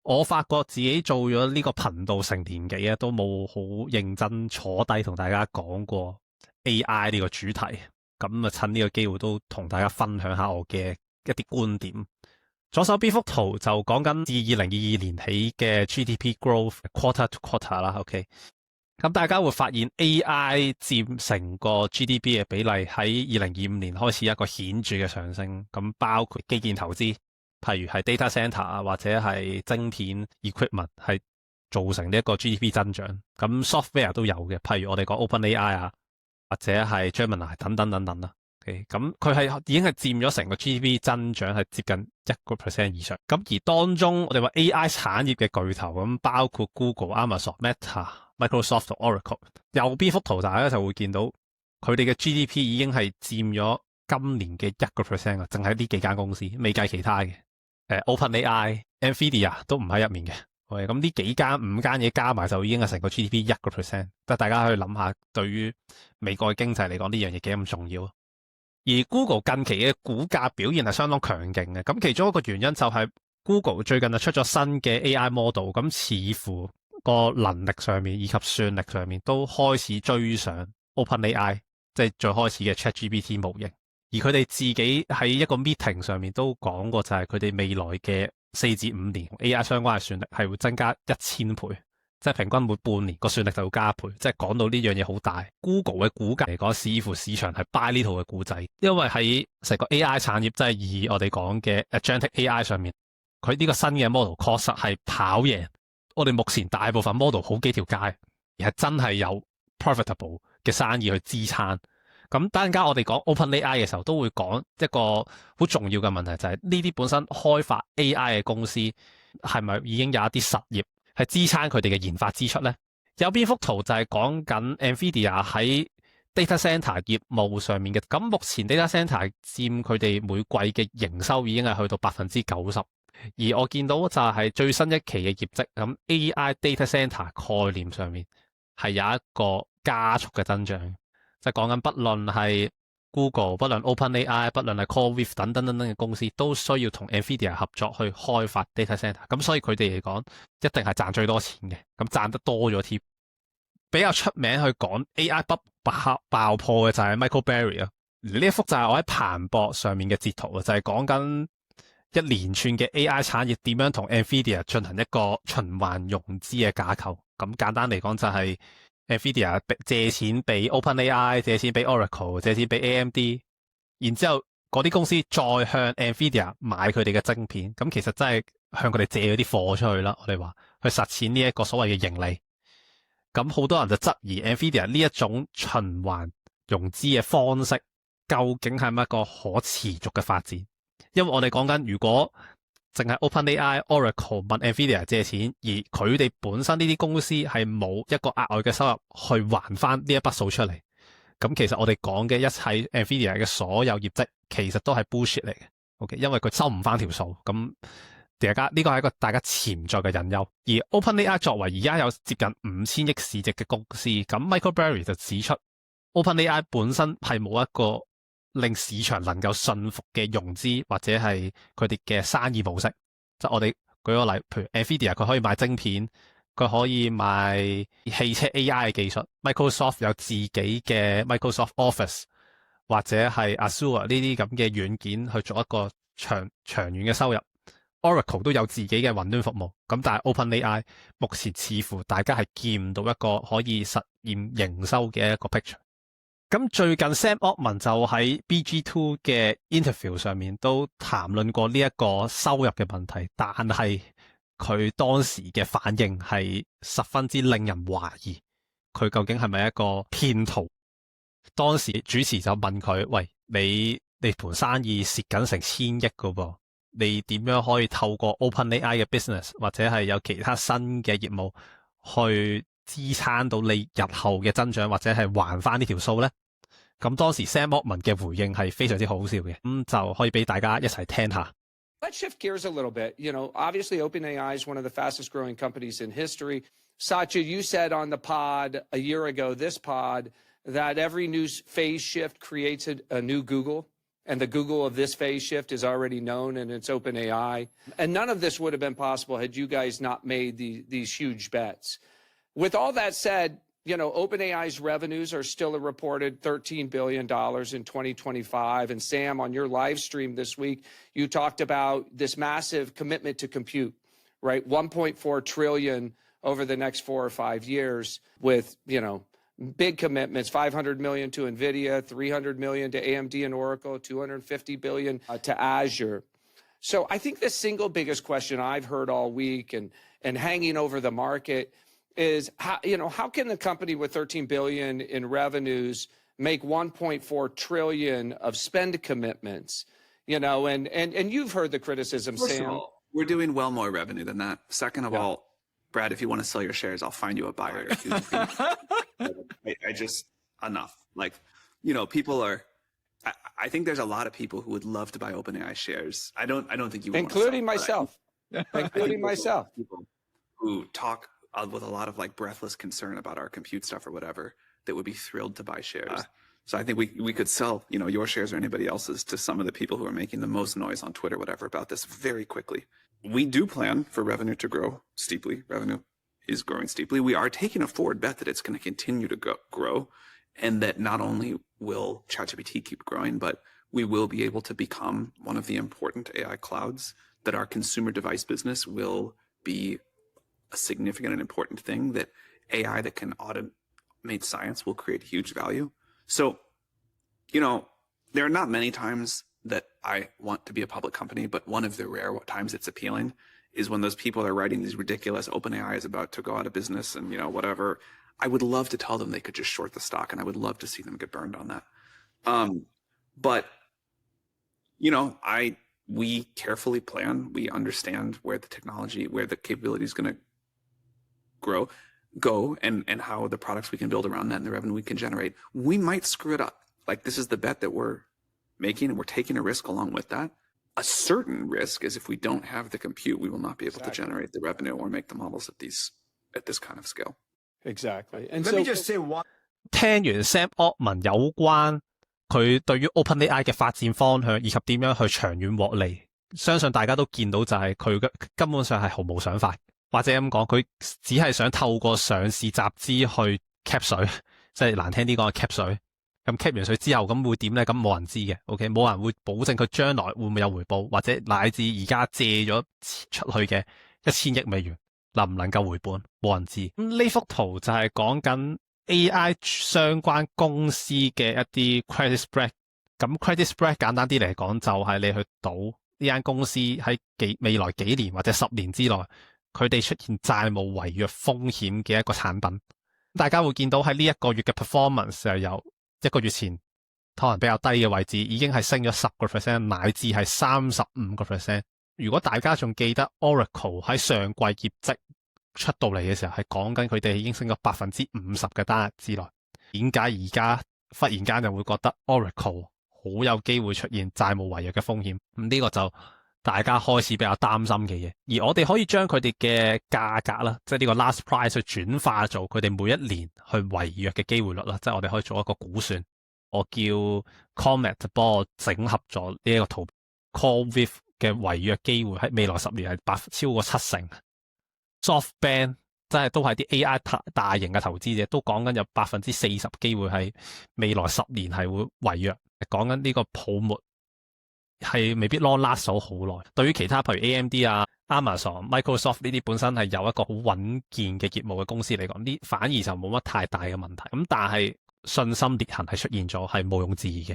我發覺自己做咗呢個頻道成年幾啊，都冇好認真坐低同大家講過 AI 呢個主題。咁啊，趁呢個機會都同大家分享下我嘅一啲觀點。左手邊幅圖就講緊自2022年起嘅 GDP growth quarter to quarter 啦。OK，咁大家會發現 AI 佔成個 GDP 嘅比例喺2025年開始一個顯著嘅上升。咁包括基建投資，譬如係 data center 啊，或者係晶片 equipment 係造成呢一個 GDP 增長。咁 software 都有嘅，譬如我哋講 OpenAI 啊，或者係 Gemini 等等等等啦。咁佢係已經係佔咗成個 GDP 增長係接近1% 以上。咁而當中我哋話 AI 產業嘅巨頭咁，包括 Google、Amazon、Meta、Microsoft 同 Oracle。右邊幅圖大家就會見到佢哋嘅 GDP 已經係佔咗今年嘅1% 啊，淨係呢幾間公司，未計其他嘅。OpenAI、Nvidia 都唔喺入面嘅。咁呢幾間5間嘢加埋就已經係成個 GDP 1%。但大家可以諗下，對於美國嘅經濟嚟講，呢樣嘢幾咁重要。而 Google 近期嘅股價表現係相當強勁嘅，咁其中一個原因就係 Google 最近就出咗新嘅 AI model，咁似乎個能力上面以及算力上面都開始追上 OpenAI， 即係最開始嘅 ChatGPT 模型。而佢哋自己喺一個 meeting 上面都講過，就係佢哋未來嘅4至5年 AI 相關嘅算力係會增加1000倍。即係平均每半年個算力就會加倍，即係講到呢樣嘢好大。Google 嘅股價嚟講，似乎市場係 buy 呢套嘅故仔，因為喺成個 AI 產業，即係以我哋講嘅 Agentic AI 上面，佢呢個新嘅 model 確實係跑贏我哋目前大部分 model 好幾條街，而係真係有 profitable 嘅生意去支撐。咁等陣間我哋講 OpenAI 嘅時候，都會講一個好重要嘅問題，就係呢啲本身開發 AI 嘅公司係咪已經有一啲實業係支撐佢哋嘅研發支出呢？有邊幅圖就係講緊 Nvidia 喺 data center 業務上面嘅。咁目前 data center 佔佢哋每季嘅營收已經係去到90%，而我見到就係最新一期嘅業績，咁 AI data center 概念上面係有一個加速嘅增長，即係講緊不論係 Google、不論 OpenAI、不論係 CoreWeave 等等等等嘅公司，都需要同 Nvidia 合作去開發 data center。咁所以佢哋嚟講，一定係賺最多錢嘅，咁賺得多咗添。比較出名去講 AI 爆破嘅就係 Michael Burry 啊。呢一幅就係我喺彭博上面嘅截圖啊，就係講緊一連串嘅 AI 產業點樣同 Nvidia 進行一個循環融資嘅架構。咁簡單嚟講就係Nvidia 借錢俾 OpenAI， 借錢俾 Oracle， 借錢俾 AMD， 然之後嗰啲公司再向 Nvidia 買佢哋嘅晶片，咁其實真係向佢哋借嗰啲貨出去啦。我哋話去實踐呢一個所謂嘅盈利。咁好多人就質疑 Nvidia 呢一種循環融資嘅方式，究竟係咪一個可持續嘅發展？因為我哋講緊如果淨係 OpenAI、Oracle 問 Nvidia 借錢，而佢哋本身呢啲公司係冇一個額外嘅收入去還翻呢一筆數出嚟，咁其實我哋講嘅一切 Nvidia 嘅所有業績，其實都係 bullshit 嚟嘅。OK， 因為佢收唔翻條數，咁大家呢個係一個大家潛在嘅隱憂。而 OpenAI 作為而家有接近5000億市值嘅公司，咁 Michael Burry 就指出 OpenAI 本身係冇一個令市場能夠信服嘅融資或者係佢哋嘅生意模式。就我哋舉個例，譬如 Nvidia 佢可以賣晶片，佢可以賣汽車 AI 嘅技術， Microsoft 有自己嘅 Microsoft Office 或者係 Azure 呢啲咁嘅軟件去做一個長遠嘅收入， Oracle 都有自己嘅雲端服務。咁但係 OpenAI 目前似乎大家係見唔到一個可以實現營收嘅一個 picture。咁最近 Sam Altman 就喺 BG2 嘅 interview 上面都談論過呢一個收入嘅問題，但係佢當時嘅反應係十分之令人懷疑，佢究竟係咪一個騙徒？當時主持就問佢：喂，你盤生意蝕緊成1000億噶噃，你點樣可以透過 OpenAI 嘅 business 或者係有其他新嘅業務去支撐到你日後嘅增長，或者係還翻呢條數呢？咁當時 Sam Altman 嘅回應係非常之好笑嘅，咁就可以俾大家一齊聽下。Let's shift gears a little bit. Obviously OpenAI is one of the fastest growing companies in history. Satya, you said on the pod a year ago, this pod, that every new phase shift creates a new Google. and the Google of this phase shift is already known, and it's OpenAI. And none of this would have been possible had you guys not made these huge bets. With all that said, you know, OpenAI's revenues are still a reported $13 billion in 2025. And Sam, on your live stream this week, you talked about this massive commitment to compute, right? 1.4 trillion over the next 4 or 5 years with, you know, big commitments, 500 million to NVIDIA, 300 million to AMD and Oracle, 250 billion to Azure. So I think the single biggest question I've heard all week and hanging over the market is how can the company with 13 billion in revenues make 1.4 trillion of spend commitments? You know, and you've heard the criticism, First Sam. of all, we're doing well more revenue than that. Second of all, Brad, if you want to sell your shares, I'll find you a buyer. I just enough. Like, you know, people are. I think there's a lot of people who would love to buy OpenAI shares. I don't think you would, including myself. Including myself. People who talk with a lot of like breathless concern about our compute stuff or whatever that would be thrilled to buy shares. So I think we could sell, you know, your shares or anybody else's to some of the people who are making the most noise on Twitter, whatever, about this very quickly. We do plan for revenue to grow steeply. Revenue is growing steeply. We are taking a forward bet that it's going to continue to grow, and that not only will ChatGPT keep growing, but we will be able to become one of the important AI clouds, that our consumer device business will be a significant and important thing, that AI that can automate science will create huge value. So, you know, there are not many times that I want to be a public company, but one of the rare times it's appealing is when those people are writing these ridiculous OpenAI is about to go out of business and, you know, whatever. I would love to tell them they could just short the stock, and I would love to see them get burned on that. But, you know, we carefully plan. We understand where the technology, where the capability is going to go, and how the products we can build around that and the revenue we can generate. We might screw it up. Like, this is the bet that we're making, and we're taking a risk along with that. A certain risk is if we don't have the compute, we will not be able to generate the revenue or make the models at this kind of scale. Exactly. And Let me just say one. 聽完 Sam Altman 有關佢對於 OpenAI 嘅發展方向以及點樣去長遠獲利，相信大家都見到就係佢嘅根本上係毫無想法，或者咁講，佢只係想透過上市集資去 cap 水，即係難聽啲講係 cap 水。咁 cap 完水之後，咁會點咧？咁冇人知嘅 ，OK， 冇人會保證佢將來會唔會有回報，或者乃至而家借咗出去嘅1000億美元能唔能夠回本，冇人知。咁呢幅圖就係講緊 AI 相關公司嘅一啲 credit spread。咁 credit spread 簡單啲嚟講，就係你去賭呢間公司喺未來幾年或者10年之內，佢哋出現債務違約風險嘅一個產品。大家會見到喺呢一個月嘅 performance 就由一個月前可能比較低嘅位置，已經係升咗10%，乃至係35%。如果大家仲記得 Oracle 喺上季業績出到嚟嘅時候，係講緊佢哋已經升咗50%嘅單日之內。點解而家忽然間就會覺得 Oracle 好有機會出現債務違約嘅風險？咁呢個就大家開始比較擔心嘅嘢。而我哋可以將佢哋嘅價格啦，即係呢個 last price 去轉化做佢哋每一年去違約嘅機會率啦，即係我哋可以做一個估算。我叫 Comet 幫我整合咗呢一個圖 ，CoreWeave 嘅違約機會喺未來10年係超過70%。SoftBank 即係都係啲 AI 大型嘅投資者都講緊有40%機會係未來10年係會違約。講緊呢個泡沫係未必 long last 咗好耐。對於其他譬如 AMD 啊、Amazon、Microsoft 呢啲本身係有一個好穩健嘅業務嘅公司嚟講，呢反而就冇乜太大嘅問題。咁但係信心裂痕係出現咗，係毋庸置疑嘅。